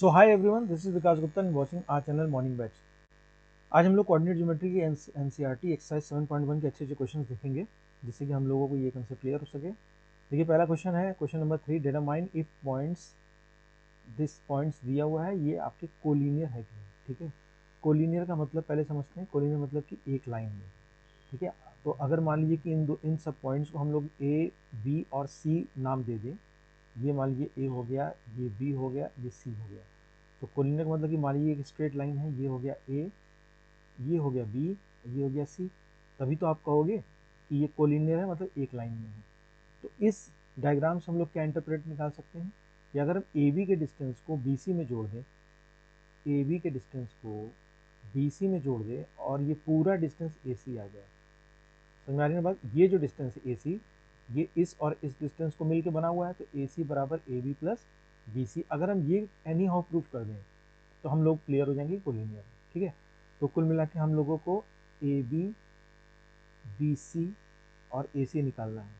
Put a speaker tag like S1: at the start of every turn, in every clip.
S1: So hi everyone, this is Vikas Gupta and watching our channel morning batch. आज हम लोग coordinate geometry की NCERT exercise 7.1 के अच्छे अच्छे क्वेश्चंस देखेंगे, जिससे कि हम लोगों को ये कंसेप्ट क्लियर हो सके। देखिए, पहला क्वेश्चन है question number 3, determine if points this points दिया हुआ है ये आपके कोलिनियर है कि नहीं। ठीक है, कोलिनियर का मतलब पहले समझते हैं। कोलिनियर मतलब कि एक लाइन में। ठीक है, तो अगर मान लीजिए कि इन सब पॉइंट्स को हम लोग ए, बी और सी नाम दे दें। ये मान लीजिए ए हो गया, ये बी हो गया, ये सी हो गया। तो कोलिनियर का मतलब कि मान लीजिए एक स्ट्रेट लाइन है, ये हो गया ए, ये हो गया बी, ये हो गया सी। तभी तो आप कहोगे कि ये कोलिनियर है, मतलब एक लाइन में है। तो इस डायग्राम से हम लोग क्या इंटरप्रेट निकाल सकते हैं कि अगर हम ए बी के डिस्टेंस को बी सी में जोड़ दें, ए बी के डिस्टेंस को बी सी में जोड़ दें और ये पूरा डिस्टेंस ए सी आ जाए। समझ में आ रही है बात? ये जो डिस्टेंस है ए सी, ये इस और इस डिस्टेंस को मिलकर बना हुआ है, तो ए सी बराबर A B plus B C. अगर हम ये एनी हाउ प्रूफ कर दें तो हम लोग क्लियर हो जाएंगे कोलिनियर। ठीक है, तो कुल मिला के हम लोगों को ए बी, बी सी और ए सी निकालना है।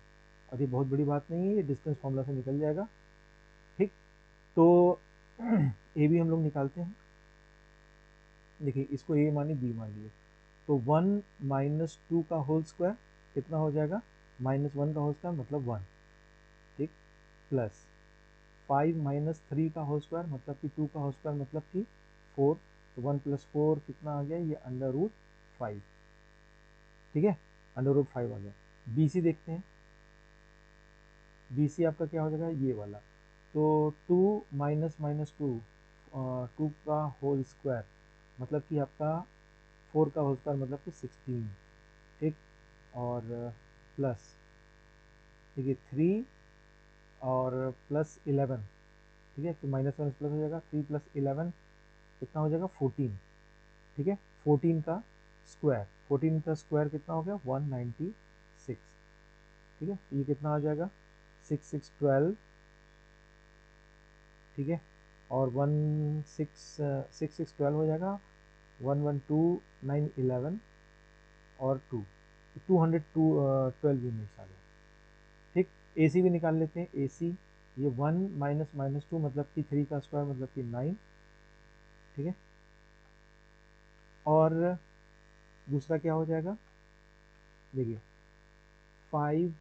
S1: और ये बहुत बड़ी बात नहीं है, ये डिस्टेंस फॉर्मूला से निकल जाएगा। ठीक, तो ए बी हम लोग निकालते हैं। देखिए, इसको ए मानिए, बी मान लिए, तो 1 माइनस 2 का होल स्क्वायर कितना हो जाएगा? माइनस 1 का होल स्क्वायर मतलब 1। ठीक, प्लस 5 माइनस 3 का होल स्क्वायर मतलब कि 2 का होल स्क्वायर मतलब कि 4। तो 1 प्लस 4 कितना आ गया? ये अंडर रूट 5। ठीक है, अंडर रूट 5 आ गया। बी सी देखते हैं, बी सी आपका क्या हो जाएगा? ये वाला। तो 2 माइनस माइनस 2, 2 का होल स्क्वायर मतलब कि आपका 4 का होल स्क्वायर मतलब कि 16। ठीक, और प्लस देखिए 3 और प्लस 11। ठीक है, तो माइनस माइनस प्लस हो जाएगा। 3 प्लस 11 कितना हो जाएगा? 14। ठीक है, 14 का स्क्वायर, 14 का स्क्वायर कितना हो गया? 196। ठीक है, ये कितना आ जाएगा? 6 6 12। ठीक है, और 6 6 12 हो जाएगा। 1 1 2 9 11 और 2, 212 यूनिट्स आ गया। ठीक, ए सी भी निकाल लेते हैं। ए सी, ये 1 माइनस माइनस 2 मतलब कि 3 का स्क्वायर मतलब कि 9। ठीक है, और दूसरा क्या हो जाएगा? देखिए 5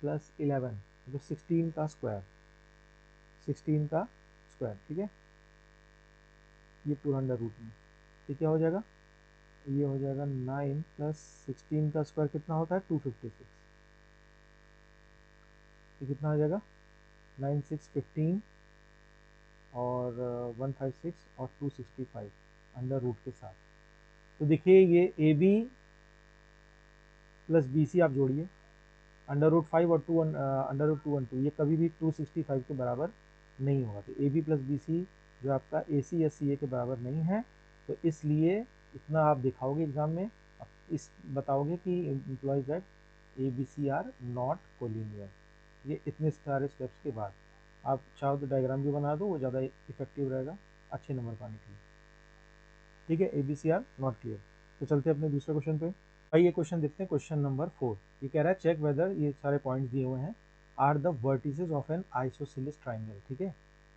S1: प्लस 11 तो 16 का स्क्वायर, 16 का स्क्वायर। ठीक है, ये पूरा अंडर रूट में। ये क्या हो जाएगा? ये हो जाएगा 9 प्लस 16 का स्क्वायर कितना होता है? 256। ये कितना आ जाएगा? 9 6 15 और 156 और 265 अंडर रूट के साथ। तो देखिए, ये A B plus B C आप जोड़िए, अंडर रूट 5 और 2 अंडर रूट 2 ये कभी भी 265 के बराबर नहीं होगा। तो A B plus B C जो आपका ए सी या सी ए के बराबर नहीं है, तो इसलिए इतना आप दिखाओगे एग्जाम में। आप इस बताओगे कि implies that A B C are not collinear. ये इतने सारे स्टेप्स के बाद आप चाहो तो डायग्राम भी बना दो, वो ज़्यादा इफेक्टिव रहेगा अच्छे नंबर पाने के लिए। ठीक है, A B C are not clear. तो चलते हैं अपने दूसरे क्वेश्चन पे। भाई ये क्वेश्चन देखते हैं, क्वेश्चन नंबर 4। ये कह रहा है चेक वेदर, ये सारे पॉइंट्स दिए हुए हैं, are the vertices of an isosceles triangle. ठीक है,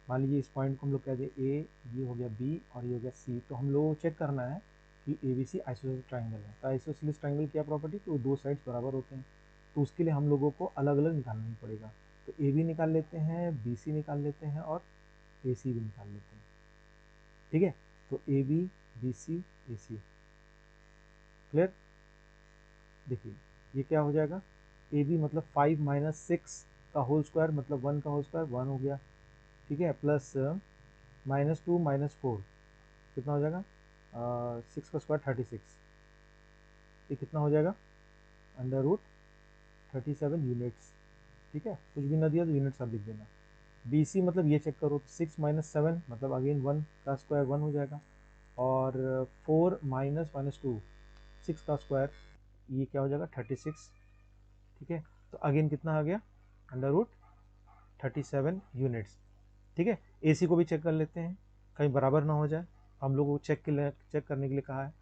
S1: मान लीजिए इस पॉइंट को हम लोग कह दें ए, ये हो गया बी और ये हो गया सी। तो हम लोग को चेक करना है कि A B C isosceles triangle है। तो आइसोसेलेस ट्राइंगल क्या प्रॉपर्टी? तो दो साइड्स बराबर होते हैं। तो उसके लिए हम लोगों को अलग अलग निकालना ही पड़ेगा। तो ए बी निकाल लेते हैं, बी सी निकाल लेते हैं और ए सी भी निकाल लेते हैं। ठीक है, तो A B, B C, A C. Clear? देखिए, ये क्या हो जाएगा? ए बी मतलब 5 माइनस 6 का होल स्क्वायर मतलब 1 का होल स्क्वायर, 1 हो गया। ठीक है, प्लस माइनस 2 माइनस 4 कितना हो जाएगा? 6 का स्क्वायर 36। ये कितना हो जाएगा? Under root 37 units. ठीक है, कुछ भी ना दिया तो यूनिट्स आप लिख देना। बी सी मतलब ये चेक करो, तो 6 माइनस 7 मतलब अगेन 1 का स्क्वायर 1 हो जाएगा। और 4 माइनस माइनस 2, 6 का स्क्वायर, ये क्या हो जाएगा? 36। ठीक है, तो अगेन कितना आ गया? Under root 37 units. ठीक है, एसी को भी चेक कर लेते हैं, कहीं बराबर ना हो जाए। हम लोग को चेक करने के लिए कहा है।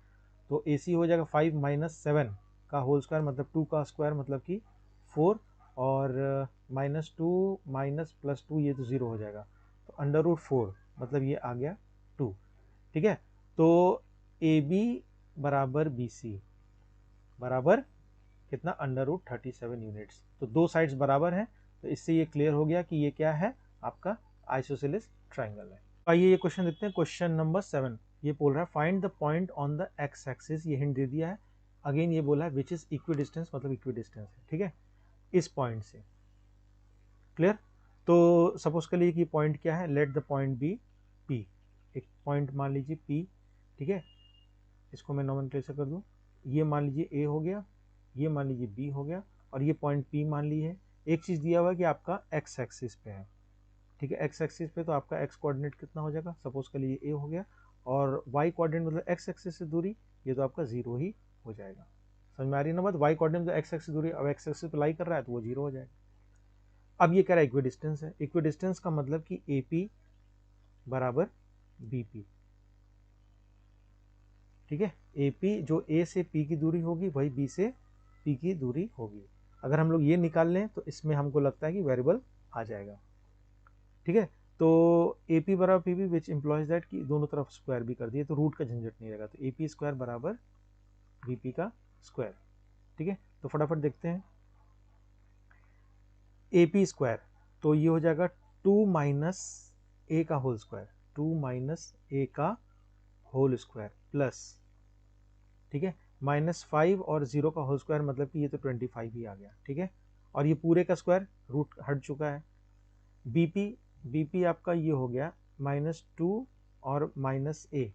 S1: तो एसी हो जाएगा 5 माइनस 7 का होल स्क्वायर मतलब 2 का स्क्वायर मतलब कि 4, और माइनस 2 माइनस प्लस 2 ये तो 0 हो जाएगा। तो अंडर रूट 4 मतलब ये आ गया 2। ठीक है, तो ए बी बराबर बी सी बराबर कितना, √37 यूनिट्स। तो दो साइड्स बराबर हैं, तो इससे ये क्लियर हो गया कि ये क्या है, आपका आइसोसेलेस ट्राइंगल है। आइए ये क्वेश्चन देखते हैं, क्वेश्चन नंबर 7। ये बोल रहा है find the point on the x axis, ये हिंट दे दिया है। अगेन ये बोला है विच इज इक्वी डिस्टेंस, मतलब इक्वी डिस्टेंस है। ठीक है, इस पॉइंट से। क्लियर। तो सपोज कर लीजिए कि पॉइंट क्या है, let the point B P. एक पॉइंट मान लीजिए पी। ठीक है, इसको मैं नोमेनक्लेचर कर दूं, ये मान लीजिए ए हो गया, ये मान लीजिए बी हो गया, और ये पॉइंट पी मान लीजिए। एक चीज दिया हुआ है कि आपका एक्स एक्सिस पे है। ठीक है, एक्स एक्सिस पे तो आपका एक्स कोऑर्डिनेट कितना हो जाएगा, सपोज कर लीजिए ए हो गया, और वाई कोऑर्डिनेट मतलब एक्स एक्सिस से दूरी, ये तो आपका 0 ही हो जाएगा। समझ में आ रही है ना बात, वाई कोऑर्डिनेट तो एक्स एक्सिस दूरी, अब एक्स एक्सिस पे लाई कर रहा है तो वो 0 हो जाएगा। अब ये कह रहा है इक्वी डिस्टेंस है। इक्वी डिस्टेंस का मतलब कि ए पी बराबर बी पी। ठीक है, ए पी जो ए से पी की दूरी होगी वही बी से पी की दूरी होगी। अगर हम लोग ये निकाल लें तो इसमें हमको लगता है कि वेरिएबल आ जाएगा। ठीक है, तो ए पी बराबर P P which employees that कि दोनों तरफ स्क्वायर भी कर दिए तो रूट का झंझट नहीं रहेगा। तो ए पी स्क्वायर बराबर बी पी का स्क्वायर। ठीक है, तो फटाफट देखते हैं ए पी स्क्वायर, तो ये हो जाएगा 2 माइनस ए का होल स्क्वायर, 2 माइनस ए का होल स्क्वायर प्लस, ठीक है, -5 और 0 का होल स्क्वायर, मतलब कि ये तो 25 ही आ गया। ठीक है, और ये पूरे का स्क्वायर रूट हट चुका है। बीपी, बीपी आपका ये हो गया -2 और -a,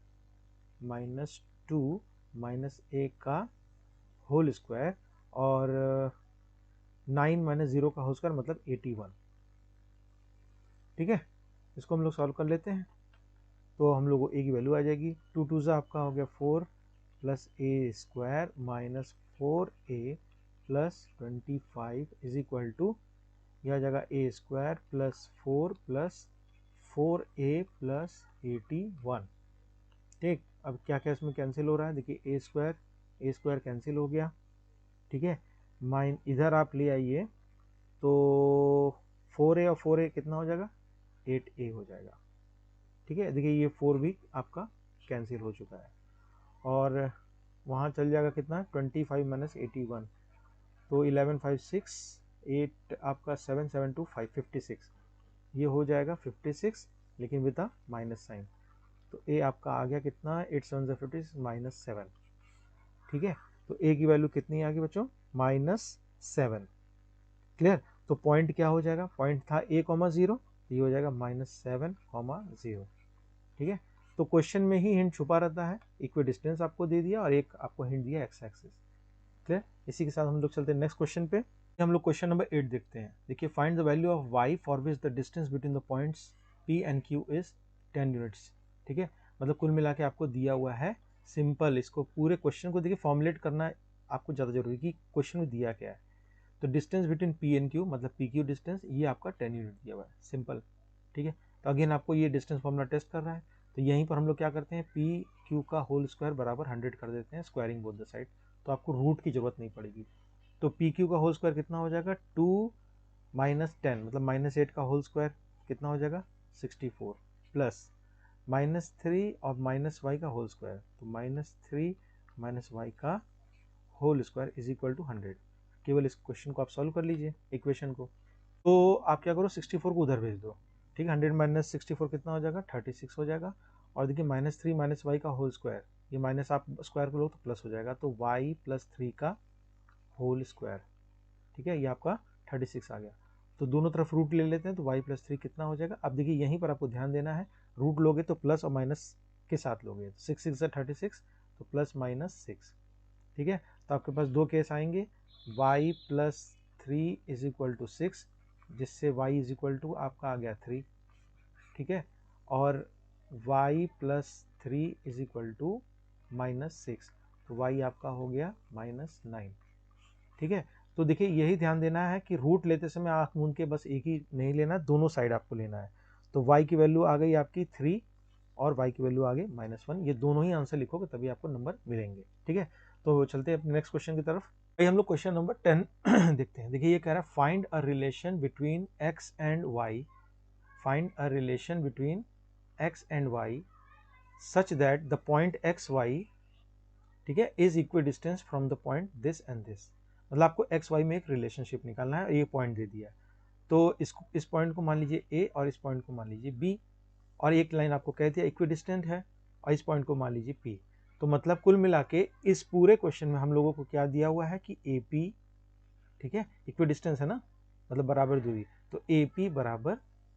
S1: -2 -a का होल स्क्वायर, और 9 - 0 का होल स्क्वायर मतलब 81। ठीक है, इसको हम लोग सॉल्व कर लेते हैं तो हम लोग को a की वैल्यू आ जाएगी। 2 2 आपका हो गया 4 plus A square minus 4a plus 25 is equal to, यह आ जाएगा A square plus 4 plus 4a plus 81। ठीक, अब क्या क्या इसमें कैंसिल हो रहा है, देखिए ए स्क्वायर कैंसिल हो गया। ठीक है, माइन इधर आप ले आइए तो 4a और 4a कितना हो जाएगा, 8a हो जाएगा। ठीक है, देखिए ये 4 भी आपका कैंसिल हो चुका है, और वहाँ चल जाएगा कितना, 25 - 81, तो 11 5 6 8 आपका 7 7 2 5 56, ये हो जाएगा 56 लेकिन विद माइनस साइन। तो ए आपका आ गया कितना, 8 7 56 -7। ठीक है, तो ए की वैल्यू कितनी आ गई बच्चों, -7। क्लियर, तो पॉइंट क्या हो जाएगा, पॉइंट था a, 0, ये हो जाएगा -7, 0। ठीक है, तो क्वेश्चन में ही हिंट छुपा रहता है, इक्वी डिस्टेंस आपको दे दिया और एक आपको हिंट दिया एक्स एक्सिस। क्लियर, इसी के साथ हम लोग चलते हैं नेक्स्ट क्वेश्चन पे। हम लोग क्वेश्चन नंबर 8 देखते हैं। देखिए, find the value of y for which the distance between the points p and q is 10 units. ठीक है, मतलब कुल मिला के आपको दिया हुआ है सिंपल, इसको पूरे क्वेश्चन को देखिए फॉर्मुलेट करना आपको ज़्यादा जरूरी कि क्वेश्चन में दिया क्या है। तो distance between p and q मतलब पी क्यू डिस्टेंस, ये आपका 10 यूनिट दिया हुआ है, सिंपल। ठीक है, तो अगेन आपको ये डिस्टेंस फॉर्मूला टेस्ट कर रहा है, तो यहीं पर हम लोग क्या करते हैं, पी क्यू का होल स्क्वायर बराबर 100 कर देते हैं, स्क्वायरिंग बोथ द साइड, तो आपको रूट की जरूरत नहीं पड़ेगी। तो पी क्यू का होल स्क्वायर कितना हो जाएगा, 2 - 10 मतलब -8 का होल स्क्वायर कितना हो जाएगा, 64 प्लस -3 और -y का होल स्क्वायर, तो -3 - y का whole square is equal to 100। केवल इस क्वेश्चन को आप सॉल्व कर लीजिए, इक्वेशन को। तो आप क्या करो, 64 को उधर भेज दो। ठीक है, 100 - 64 कितना हो जाएगा, 36 हो जाएगा। और देखिए -3 - y का होल स्क्वायर, ये माइनस आप स्क्वायर करो तो प्लस हो जाएगा, तो y + 3 का होल स्क्वायर। ठीक है, ये आपका 36 आ गया। तो दोनों तरफ रूट ले लेते हैं, तो y + 3 कितना हो जाएगा। अब देखिए यहीं पर आपको ध्यान देना है, रूट लोगे तो प्लस और माइनस के साथ लोगे, 6 6 36, तो प्लस माइनस 6। ठीक है, तो आपके पास दो केस आएंगे, y + 3 इज इक्वल टू 6, जिससे y इज इक्वल टू आपका आ गया 3। ठीक है, और y + 3 इज इक्वल टू -6, तो y आपका हो गया -9। ठीक है, तो देखिए यही ध्यान देना है कि रूट लेते समय आंख मूंद के बस एक ही नहीं लेना, दोनों साइड आपको लेना है। तो y की वैल्यू आ गई आपकी 3 और y की वैल्यू आ गई -1, ये दोनों ही आंसर लिखोगे तभी आपको नंबर मिलेंगे। ठीक है, तो चलते हैं अपने नेक्स्ट क्वेश्चन की तरफ। भाई हम लोग क्वेश्चन नंबर 10 देखते हैं। देखिए ये कह रहा है find a relation between x and y, find a relation between x and y such that the point X Y, ठीक है, is equidistant from the point this and this. मतलब आपको एक्स वाई में एक relationship निकालना है, ये point दे दिया है, तो इस पॉइंट को मान लीजिए ए और इस पॉइंट को मान लीजिए बी, और एक लाइन आपको कह दिया इक्वी डिस्टेंट है और इस पॉइंट को मान लीजिए पी। तो मतलब कुल मिला के इस पूरे क्वेश्चन में हम लोगों को क्या दिया हुआ है कि ए पी, ठीक है, इक्वी डिस्टेंस है ना, मतलब बराबर दूरी, तो ए पी बराबर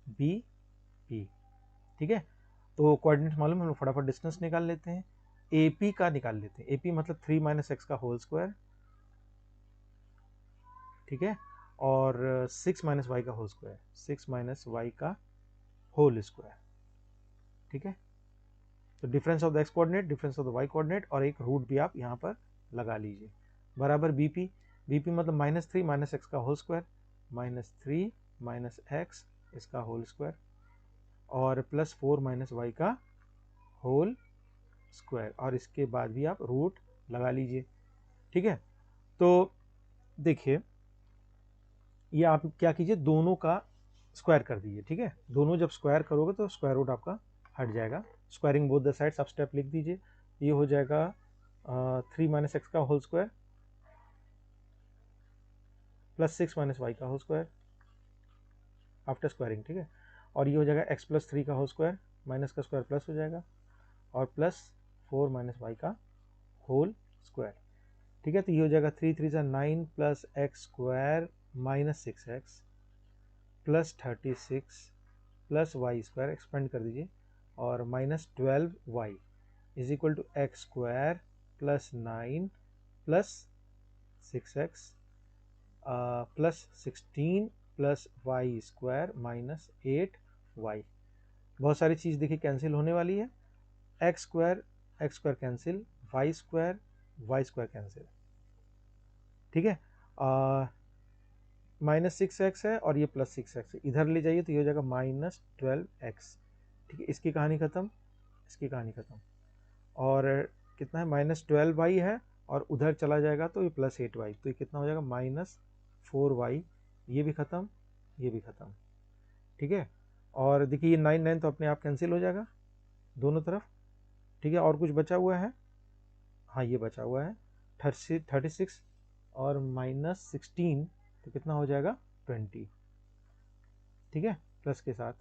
S1: बी पी, ठीक है। तो कोऑर्डिनेट मालूम, हम लोग फटाफट डिस्टेंस निकाल लेते हैं। ए पी का निकाल लेते हैं, ए पी मतलब 3 माइनस एक्स का होल स्क्वायर, ठीक है, और 6 माइनस वाई का होल स्क्वायर, 6 माइनस वाई का होल स्क्वायर, ठीक है। तो difference of the X coordinate, difference of the Y coordinate, और एक रूट भी आप यहाँ पर लगा लीजिए, बराबर बीपी। बीपी मतलब -3 माइनस एक्स का होल स्क्वायर, -3 माइनस एक्स इसका होल स्क्वायर, और +4 माइनस वाई का होल स्क्वायर, और इसके बाद भी आप रूट लगा लीजिए, ठीक है। तो देखिए, ये आप क्या कीजिए, दोनों का स्क्वायर कर दीजिए, ठीक है। दोनों जब स्क्वायर करोगे तो स्क्वायर रूट आपका हट जाएगा। स्क्वायरिंग बोथ द साइड्स, आप स्टेप लिख दीजिए। ये हो जाएगा 3 माइनस एक्स का होल स्क्वायर +6 माइनस वाई का होल स्क्वायर आफ्टर स्क्वायरिंग, ठीक है। और ये हो जाएगा x + 3 का होल स्क्वायर, माइनस का स्क्वायर प्लस हो जाएगा, और +4 माइनस वाई का होल स्क्वायर, ठीक है। तो ये हो जाएगा 3 3 9 plus X square minus 6x plus 36 plus Y square, expand कर दीजिए, और -12y is equal to X square plus 9 plus 6x plus 16 plus Y square minus 8y। बहुत सारी चीज़ देखिए कैंसिल होने वाली है, X square cancel, Y square cancel, ठीक है। -6x है और ये +6x है, इधर ले जाइए तो ये हो जाएगा -12x, ठीक है। इसकी कहानी खत्म, इसकी कहानी खत्म, और कितना है, -12y है, और उधर चला जाएगा तो ये +8y, तो ये कितना हो जाएगा, -4y, ये भी खत्म, ये भी खत्म, ठीक है। और देखिए ये 9 9 तो अपने आप कैंसिल हो जाएगा दोनों तरफ, ठीक है। और कुछ बचा हुआ है, हाँ ये बचा हुआ है 36 और -16, तो कितना हो जाएगा 20, ठीक है, प्लस के साथ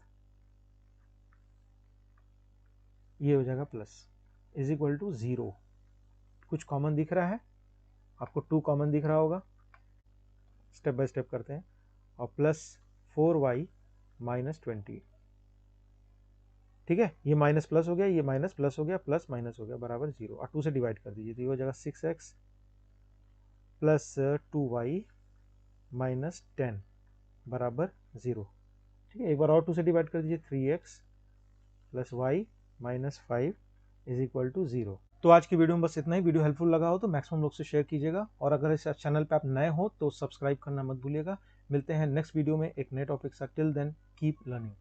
S1: ये हो जाएगा प्लस, इज इक्वल टू 0। कुछ कॉमन दिख रहा है आपको, 2 कॉमन दिख रहा होगा, स्टेप बाय स्टेप करते हैं, और +4y -20, ठीक है। ये माइनस प्लस हो गया, ये माइनस प्लस हो गया, प्लस माइनस हो गया, बराबर 0, और 2 से डिवाइड कर दीजिए, तो ये हो जाएगा 6x प्लस 2y -10 बराबर 0, ठीक है। एक बार और 2 से डिवाइड कर दीजिए, 3x plus Y -5 is equal to 0। तो आज की वीडियो में बस इतना ही। वीडियो हेल्पफुल लगा हो तो मैक्सिमम लोग से शेयर कीजिएगा, और अगर इस चैनल पे आप नए हो तो सब्सक्राइब करना मत भूलिएगा। मिलते हैं नेक्स्ट वीडियो में एक नए टॉपिक के साथ। Till then keep learning.